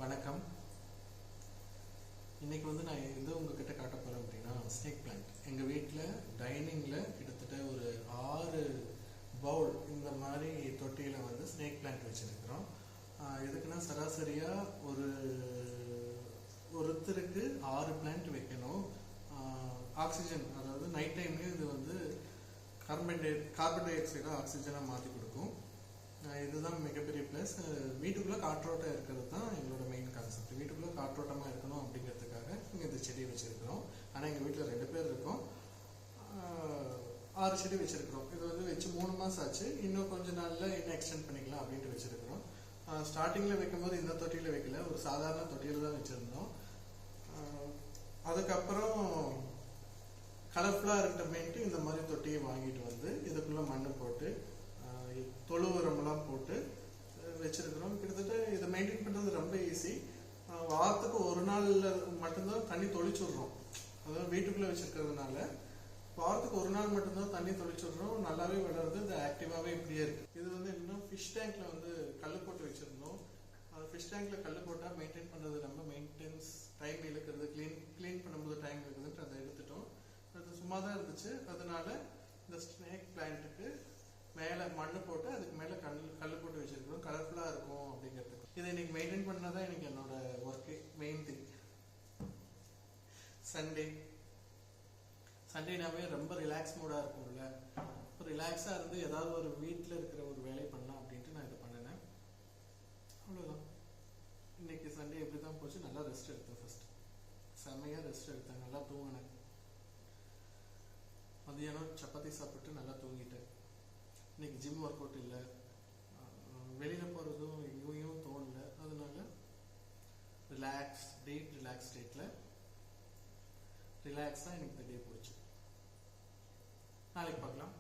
வணக்கம். இன்னைக்கு நான் எது உங்ககிட்ட காட்ட போறேன் அப்படின்னா ஸ்னேக் பிளான்ட். எங்க வீட்டில் டைனிங்ல கிட்டத்தட்ட ஒரு 6 பவுல் இந்த மாதிரி தொட்டியில ஸ்னேக் பிளான்ட் வச்சிருக்கிறோம். எதுக்குன்னா சராசரியா ஒருத்தருக்கு 6 பிளான்ட் வைக்கணும். ஆக்சிஜன், அதாவது நைட் டைம்லயும் இது கார்பன் டை ஆக்சைடா ஆக்சிஜனாக மாற்றி கொடுக்கும். இதுதான் மிகப்பெரிய ப்ளஸ். வீட்டுக்குள்ளே காற்றோட்டம் இருக்கிறது தான் எங்களோட மெயின் கான்செப்ட். வீட்டுக்குள்ளே காற்றோட்டமாக இருக்கணும் அப்படிங்கிறதுக்காக இங்கே இந்த செடி வச்சுருக்கிறோம். ஆனால் எங்கள் வீட்டில் 2 பேர் இருக்கோம். 6 செடி வச்சுருக்கிறோம். இது வச்சு 3 மாதம் ஆச்சு. இன்னும் கொஞ்ச நாளில் இன்னும் எக்ஸ்டெண்ட் பண்ணிக்கலாம் அப்படின்ட்டு வச்சுருக்கிறோம். ஸ்டார்டிங்கில் வைக்கும்போது இந்த தொட்டியில் வைக்கல, ஒரு சாதாரண தொட்டியில் தான் வச்சுருந்தோம். அதுக்கப்புறம் கலர்ஃபுல்லாக இருக்கட்டுமேன்ட்டு இந்த மாதிரி தொட்டியை வாங்கிட்டு இதுக்குள்ளே மண் போட்டு தொழு உரமெல்லாம் போட்டு வச்சிருக்கிறோம். கிட்டத்தட்ட இதை மெயின்டைன் பண்ணுறது ரொம்ப ஈஸி. வாரத்துக்கு ஒரு நாள்ல மட்டும்தான் தண்ணி தொளிச்சுடுறோம். அதாவது வீட்டுக்குள்ளே வச்சிருக்கிறதுனால வாரத்துக்கு ஒரு நாள் மட்டும்தான் தண்ணி தொளிச்சுடுறோம். நல்லாவே வளருது. இது ஆக்டிவாகவே இப்படியே இருக்கு. இது என்னன்னா ஃபிஷ் டேங்க்ல கல் போட்டு வச்சிருந்தோம். ஃபிஷ் டேங்க்ல கல் போட்டால் மெயின்டைன் பண்ணுறது ரொம்ப மெயின்டெனன்ஸ் டைம் இழுக்கிறது, கிளீன் பண்ணும்போது டைம் இழுக்குதுன்ட்டு அதை எடுத்துட்டோம். அது சும்மா தான் இருந்துச்சு. அதனால இந்த ஸ்னேக் பிளான்ட்டுக்கு மேலே மண் போட்டு அதுக்கு மேலே கல் போட்டு வச்சிருக்கிறோம். கலர்ஃபுல்லாக இருக்கும் அப்படிங்கிறதுக்கு. இதை இன்னைக்கு மெயின்டைன் பண்ணதான் எனக்கு என்னோட ஒர்க்கு மெயின் திங். சண்டேனாவே ரொம்ப ரிலாக்ஸ் மூடாக இருக்கும்ல. ரிலாக்ஸாக இருந்து ஏதாவது ஒரு வீட்டில் இருக்கிற ஒரு வேலையை பண்ணலாம் அப்படின்ட்டு நான் இதை பண்ணினேன். அவ்வளோதான். இன்னைக்கு சண்டே எப்படி தான் போச்சு. நல்லா ரெஸ்ட் எடுத்தேன். ஃபர்ஸ்ட் செம்மையாக ரெஸ்ட் எடுத்தேன். நல்லா தூங்கினேன். மதியானம் சப்பாத்தி சாப்பிட்டு நல்லா தூங்கிட்டேன். இன்னைக்கு ஜிம் ஒர்க் அவுட் இல்லை, வெளியில் போகிறதும் எங்கேயும் தோணல. அதனால ரிலாக்ஸ் ஸ்டேட்டில் ரிலாக்ஸாக இன்னைக்கு டே போச்சு. நாளைக்கு பார்க்கலாம்.